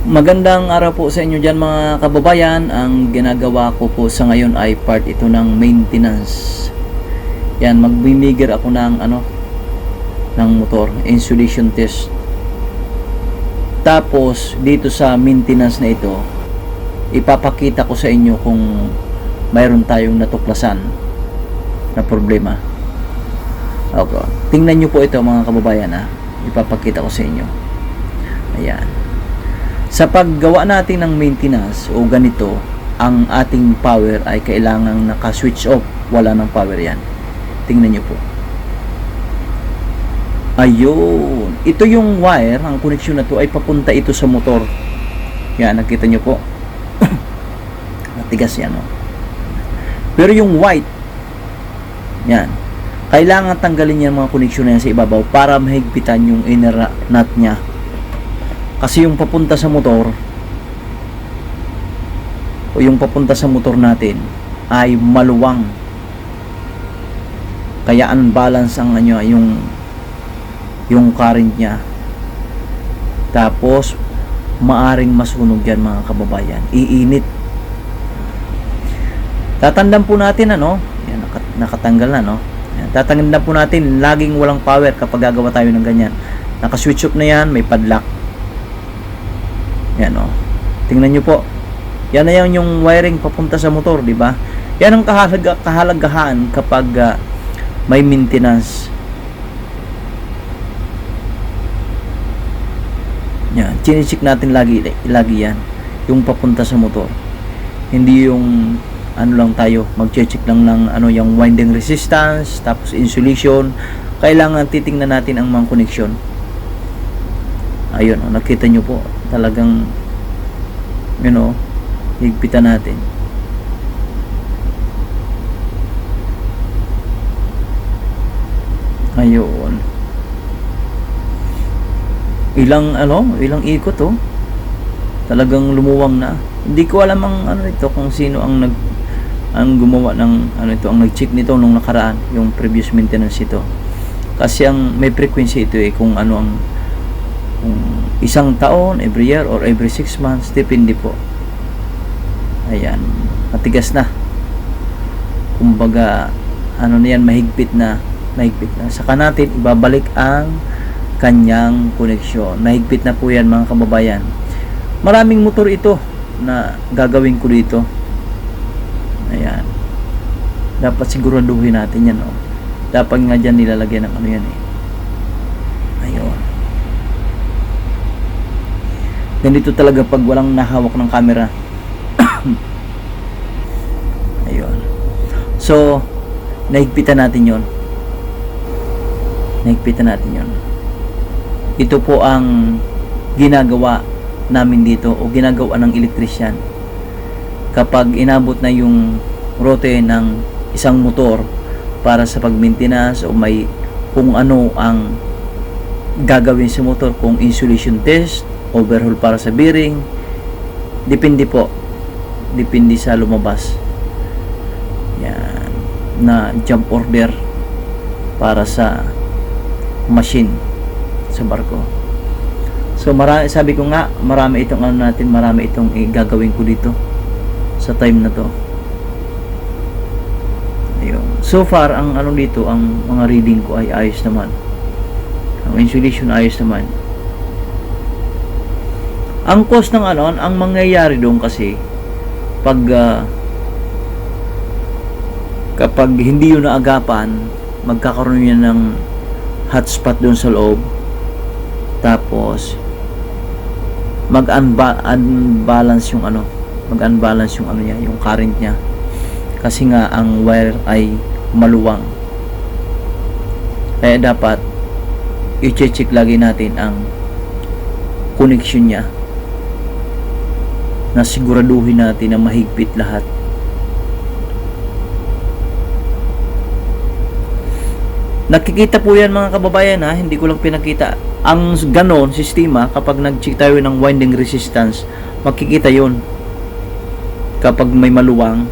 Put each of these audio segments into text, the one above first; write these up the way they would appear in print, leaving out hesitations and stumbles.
Magandang araw po sa inyo dyan mga kababayan. Ang ginagawa ko po sa ngayon ay part ito ng maintenance. Yan, magbimigir ako ng ng motor, insulation test. Tapos dito sa maintenance na ito, ipapakita ko sa inyo kung mayroon tayong natuklasan na problema. Okay. Tingnan nyo po ito mga kababayan ha. Ipapakita ko sa inyo. Ayan. Sa paggawa natin ng maintenance o ganito, ang ating power ay kailangang naka-switch off. Wala ng power yan. Tingnan nyo po. Ayun. Ito yung wire, ang connection na to ay papunta ito sa motor. Yan, nakita nyo po. Matigas yan, oh. Pero yung white, yan, kailangan tanggalin yan mga connection na yan sa ibabaw para mahigpitan yung inner nut nya. Kasi yung papunta sa motor o yung papunta sa motor natin ay maluwang. Kaya unbalance ang yung current niya. Tapos maaring masunog yan mga kababayan. Iinit. Tatandaan po natin yan, nakatanggal na Yan, tatandaan po natin laging walang power kapag gagawa tayo ng ganyan. Naka-switch off na yan, may padlock. Yan tingnan nyo po. Yan na yung wiring papunta sa motor, di ba? Yan ang kahalagahan kapag may maintenance. Yan, chine-check natin lagi yan, yung papunta sa motor. Hindi yung lang tayo, mag-check lang ng yung winding resistance, tapos insulation. Kailangan titingnan natin ang mga connection. Ayun, nakita nyo po, talagang higpitan natin. Ayun, ilang ikot talagang lumuwang na. Hindi ko alam ang ito, kung sino ang gumawa ng ito, ang nag-check nito nung nakaraan, yung previous maintenance ito. Kasi may frequency ito kung kung isang taon, every year, or every 6 months, depende po. Ayan, matigas na. Kumbaga, yan, mahigpit na. Saka natin ibabalik ang kanyang koneksyon. Mahigpit na po yan mga kababayan. Maraming motor ito na gagawin ko dito. Ayan. Dapat siguraduhin natin yan. Dapat nga dyan nilalagyan ng yan Ayun. Ganito talaga pag walang nahawak ng camera. Ayun. So, nahigpitan natin yon. Ito po ang ginagawa namin dito o ginagawa ng electrician. Kapag inabot na yung rote ng isang motor para sa pag-maintenance o may kung ano ang gagawin sa motor, kung insulation test, overhaul para sa bearing, depende sa lumabas yan na jump order para sa machine sa barko. So sabi ko nga, marami itong marami itong gagawin ko dito sa time na to. Ayun. So far ang dito, ang mga reading ko ay ayos naman. Ang insulation ayos naman. Ang cost ng ang mangyayari doon kasi kapag hindi yun naagapan, magkakaroon yan ng hotspot doon sa loob. Tapos mag-unbalance yung yung current niya. Kasi nga ang wire ay maluwang. Kaya dapat i-check lagi natin ang connection niya, na siguraduhin natin na mahigpit lahat. Nakikita po yan mga kababayan hindi ko lang pinakita. Ang ganon sistema, kapag nag-check tayo ng winding resistance, makikita yon. Kapag may maluwang,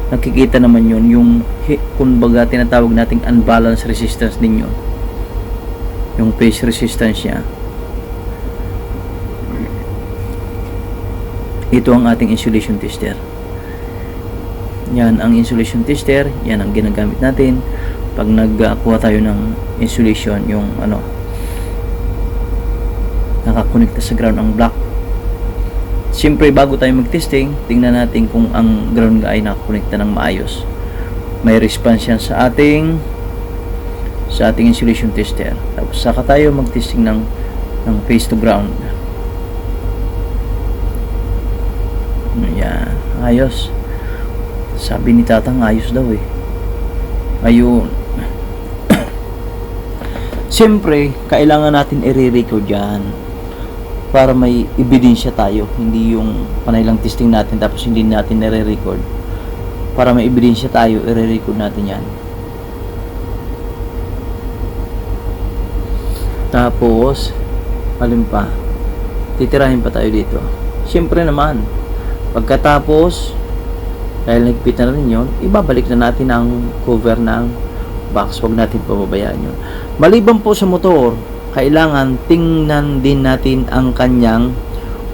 nakikita naman yon, yung kumbaga tinatawag nating unbalanced resistance ninyo, yung phase resistance niya. Ito ang ating insulation tester. Yan ang insulation tester, yan ang ginagamit natin pag nagkuha tayo ng insulation, yung nakakonekta sa ground ang block. Siyempre, bago tayo mag-testing, tingnan natin kung ang ground ay nakakonekta ng maayos. May response yan sa ating insulation tester. Tapos saka tayo mag-testing ng face to ground. Yan, ayos. Sabi ni Tatang, ayos daw eh. Ayun. Siyempre, kailangan natin i-record yan para may ebidensya tayo. Hindi yung panay lang testing natin tapos hindi natin nare-record. Para may ebidensya tayo, i-record natin yan. Tapos, alin pa? Titirahin pa tayo dito. Siyempre naman, pagkatapos, dahil nagpit na rin yun, ibabalik na natin ang cover ng box. Huwag natin pababayaan yun. Maliban po sa motor, kailangan tingnan din natin ang kanyang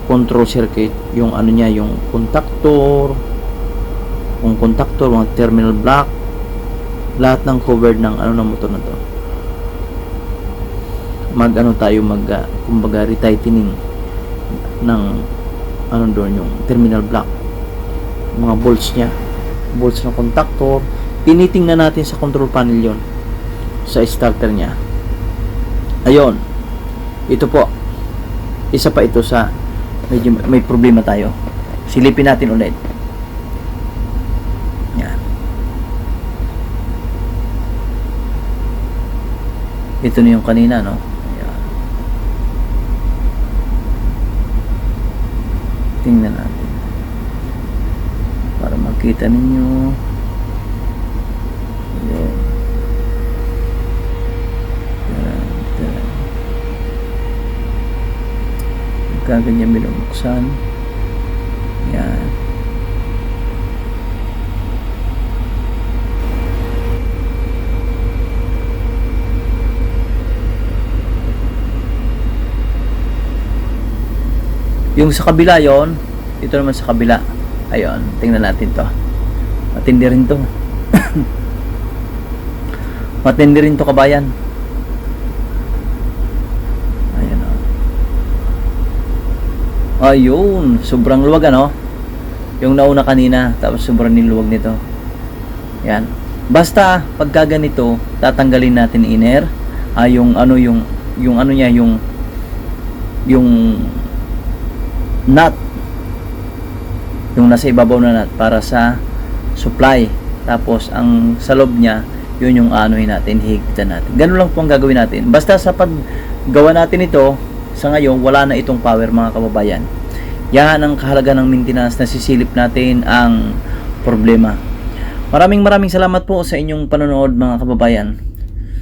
control circuit. Yung niya, yung contactor, mga terminal block, lahat ng covered ng ng motor na to. Kumbaga retightening ng doon yung terminal block, mga bolts ng contactor. Tinitingnan natin sa control panel yon, sa starter nya. Ayun, ito po, isa pa ito sa medyo may problema tayo. Silipin natin ulit. Yan. Ito na yung kanina, no? Yan. Tingnan natin para makita ninyo. Ayan. Ganyan binubuksan. Yan. Yung sa kabila yon, ito naman sa kabila. Ayun, tingnan natin to. Matindi rin to. Matindi rin to, kabayan. Ayan o. Ayun, sobrang luwag yung nauna kanina, tapos sobrang niluwag nito. Yan. Basta pagka ganito, tatanggalin natin inner, yung nut, yung nasa ibabaw na nut para sa supply. Tapos ang sa loob niya, yun yung natin, higpitan natin. Ganun lang po ang gagawin natin. Basta sa paggawa natin ito, sa ngayon, wala na itong power, mga kababayan. Yan ang kahalaga ng maintenance, na sisilip natin ang problema. Maraming salamat po sa inyong panonood, mga kababayan.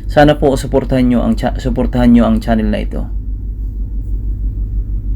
Sana po suportahan nyo ang channel na ito.